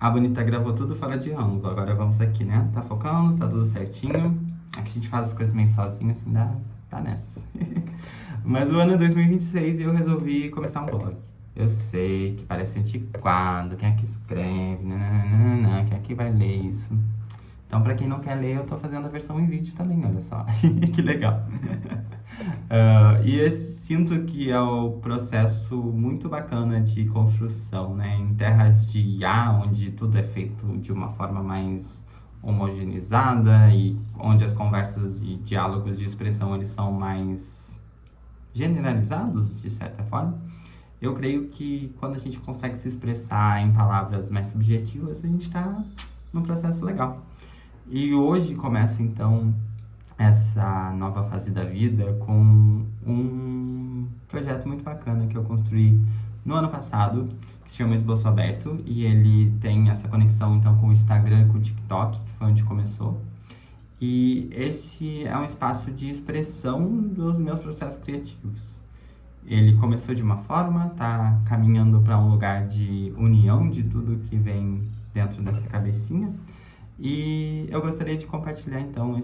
A bonita gravou tudo fora de ângulo. Agora vamos aqui, né? Tá focando, tá tudo certinho. Aqui a gente faz as coisas meio sozinho, assim, tá nessa. Mas o ano é 2026 e eu resolvi começar um blog. Eu sei que parece antiquado, quem é que escreve, nananana, quem é que vai ler isso? Então, pra quem não quer ler, eu tô fazendo a versão em vídeo também, olha só. Que legal. Sinto que é o processo muito bacana de construção, né? Em terras de IA, onde tudo é feito de uma forma mais homogeneizada e onde as conversas e diálogos de expressão eles são mais generalizados, de certa forma. Eu creio que quando a gente consegue se expressar em palavras mais subjetivas, a gente está num processo legal. E hoje começa, então, essa nova fase da vida com um projeto muito bacana que eu construí no ano passado, que se chama Esboço Aberto, e ele tem essa conexão, então, com o Instagram e com o TikTok, que foi onde começou. E esse é um espaço de expressão dos meus processos criativos. Ele começou de uma forma, tá caminhando para um lugar de união de tudo que vem dentro dessa cabecinha. E eu gostaria de compartilhar, então,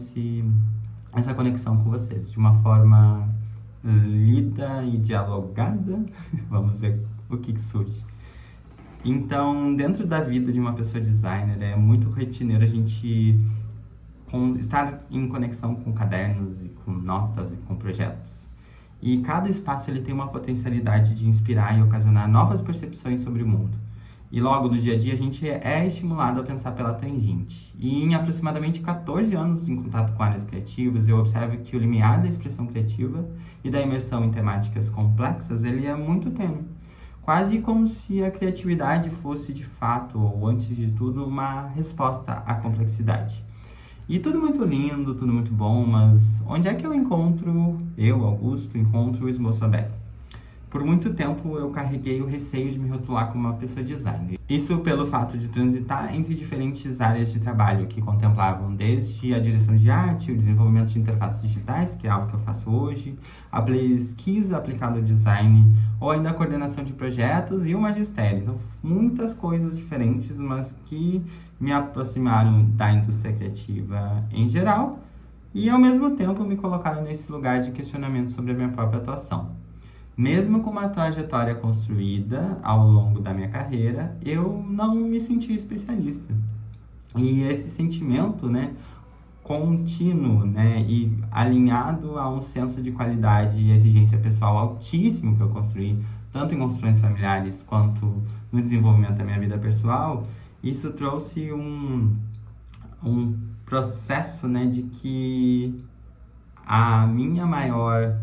essa conexão com vocês, de uma forma lida e dialogada. Vamos ver o que surge. Então, dentro da vida de uma pessoa designer, é muito rotineiro a gente estar em conexão com cadernos e com notas e com projetos. E cada espaço ele tem uma potencialidade de inspirar e ocasionar novas percepções sobre o mundo. E logo no dia a dia a gente é estimulado a pensar pela tangente. E em aproximadamente 14 anos em contato com áreas criativas, eu observo que o limiar da expressão criativa e da imersão em temáticas complexas, ele é muito tênue. Quase como se a criatividade fosse de fato, ou antes de tudo, uma resposta à complexidade. E tudo muito lindo, tudo muito bom, mas onde é que eu, Augusto, encontro o Esboço Aberto? Por muito tempo eu carreguei o receio de me rotular como uma pessoa designer. Isso pelo fato de transitar entre diferentes áreas de trabalho que contemplavam desde a direção de arte, o desenvolvimento de interfaces digitais, que é algo que eu faço hoje, a pesquisa aplicada ao design, ou ainda a coordenação de projetos e o magistério. Então, muitas coisas diferentes, mas que me aproximaram da indústria criativa em geral e, ao mesmo tempo, me colocaram nesse lugar de questionamento sobre a minha própria atuação. Mesmo com uma trajetória construída ao longo da minha carreira, eu não me senti especialista. E esse sentimento, né, contínuo, né, e alinhado a um senso de qualidade e exigência pessoal altíssimo que eu construí, tanto em construções familiares quanto no desenvolvimento da minha vida pessoal, isso trouxe um processo, né, de que a minha maior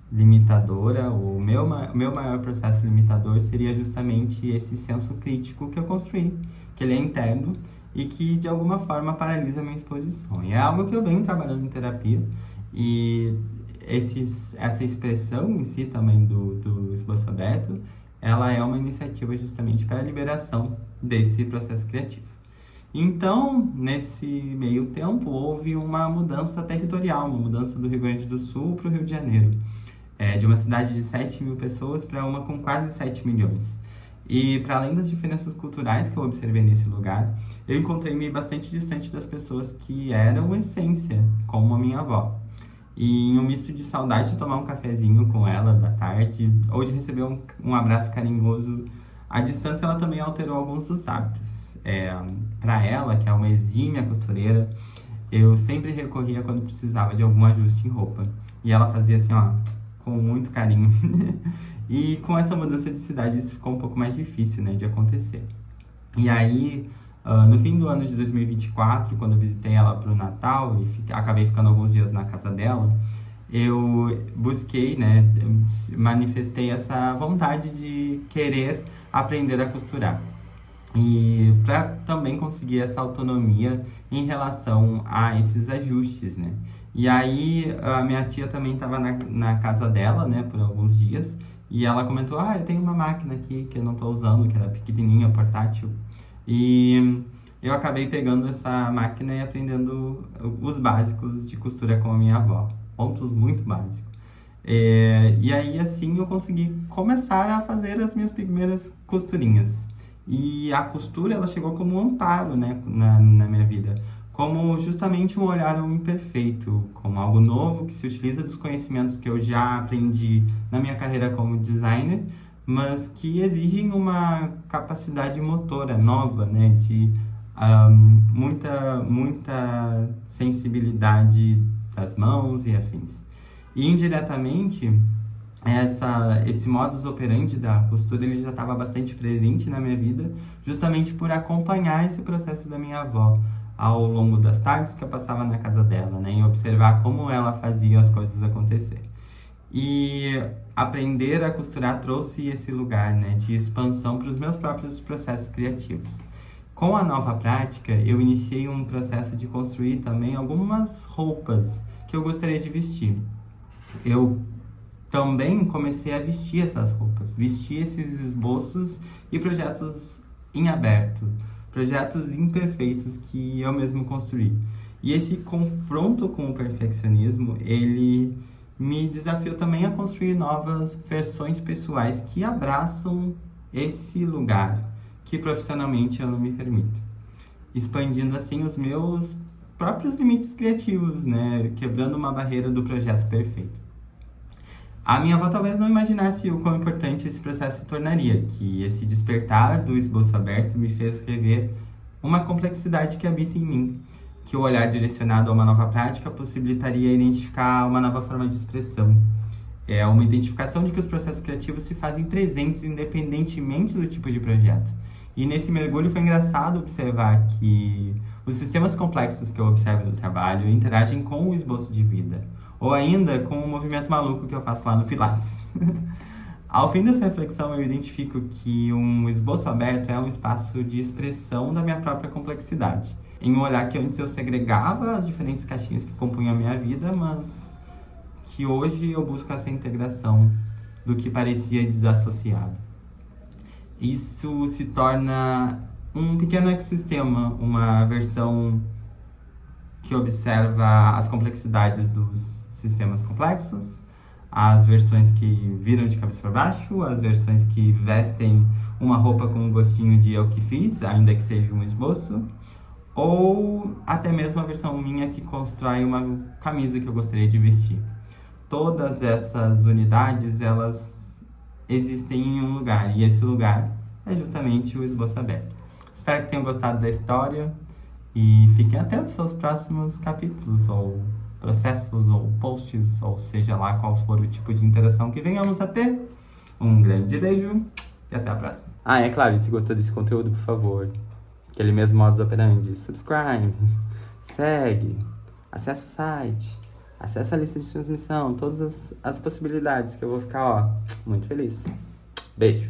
limitadora, o meu maior processo limitador seria justamente esse senso crítico que eu construí, que ele é interno e que de alguma forma paralisa a minha exposição. E é algo que eu venho trabalhando em terapia e essa expressão em si também do Esboço Aberto, ela é uma iniciativa justamente para a liberação desse processo criativo. Então, nesse meio tempo, houve uma mudança territorial, uma mudança do Rio Grande do Sul para o Rio de Janeiro. De uma cidade de 7 mil pessoas para uma com quase 7 milhões. E para além das diferenças culturais que eu observei nesse lugar, eu encontrei-me bastante distante das pessoas que eram essência, como a minha avó. E em um misto de saudade de tomar um cafezinho com ela da tarde, ou de receber um abraço carinhoso, a distância ela também alterou alguns dos hábitos. Para ela, que é uma exímia costureira, eu sempre recorria quando precisava de algum ajuste em roupa. E ela fazia assim, ó, com muito carinho. E com essa mudança de cidade isso ficou um pouco mais difícil, né, de acontecer. E aí, no fim do ano de 2024, quando eu visitei ela para o Natal e acabei ficando alguns dias na casa dela, eu busquei, né, manifestei essa vontade de querer aprender a costurar. E para também conseguir essa autonomia em relação a esses ajustes, né? E aí, a minha tia também estava na casa dela, né, por alguns dias, e ela comentou, eu tenho uma máquina aqui que eu não estou usando, que era pequenininha, portátil, e eu acabei pegando essa máquina e aprendendo os básicos de costura com a minha avó, pontos muito básicos. E aí, assim, eu consegui começar a fazer as minhas primeiras costurinhas. E a costura, ela chegou como um amparo, né, na minha vida, como justamente um olhar ao imperfeito, como algo novo que se utiliza dos conhecimentos que eu já aprendi na minha carreira como designer, mas que exigem uma capacidade motora nova, né, de muita sensibilidade das mãos e afins. E indiretamente, esse modus operandi da costura ele já estava bastante presente na minha vida, justamente por acompanhar esse processo da minha avó ao longo das tardes que eu passava na casa dela, né, e observar como ela fazia as coisas acontecer. E aprender a costurar trouxe esse lugar, né, de expansão para os meus próprios processos criativos. Com a nova prática, eu iniciei um processo de construir também algumas roupas que eu gostaria de vestir. Eu também comecei a vestir essas roupas, vestir esses esboços e projetos em aberto, projetos imperfeitos que eu mesmo construí. E esse confronto com o perfeccionismo, ele me desafiou também a construir novas versões pessoais que abraçam esse lugar que profissionalmente eu não me permito. Expandindo assim os meus próprios limites criativos, né? Quebrando uma barreira do projeto perfeito. A minha avó talvez não imaginasse o quão importante esse processo se tornaria, que esse despertar do esboço aberto me fez rever uma complexidade que habita em mim, que o olhar direcionado a uma nova prática possibilitaria identificar uma nova forma de expressão. É uma identificação de que os processos criativos se fazem presentes independentemente do tipo de projeto. E nesse mergulho foi engraçado observar que os sistemas complexos que eu observo no trabalho interagem com o esboço de vida, ou ainda com o movimento maluco que eu faço lá no Pilates. Ao fim dessa reflexão, eu identifico que um esboço aberto é um espaço de expressão da minha própria complexidade, em um olhar que antes eu segregava as diferentes caixinhas que compunham a minha vida, mas que hoje eu busco essa integração do que parecia desassociado. Isso se torna um pequeno ecossistema, uma versão que observa as complexidades dos sistemas complexos, as versões que viram de cabeça para baixo, as versões que vestem uma roupa com um gostinho de eu que fiz, ainda que seja um esboço, ou até mesmo a versão minha que constrói uma camisa que eu gostaria de vestir. Todas essas unidades, elas existem em um lugar, e esse lugar é justamente o esboço aberto. Espero que tenham gostado da história e fiquem atentos aos próximos capítulos, ou processos, ou posts, ou seja lá qual for o tipo de interação que venhamos a ter. Um grande beijo e até a próxima. É claro, se gostou desse conteúdo, por favor, aquele mesmo modus operandi, subscribe, segue, acessa o site, acessa a lista de transmissão, todas as possibilidades que eu vou ficar, muito feliz. Beijo.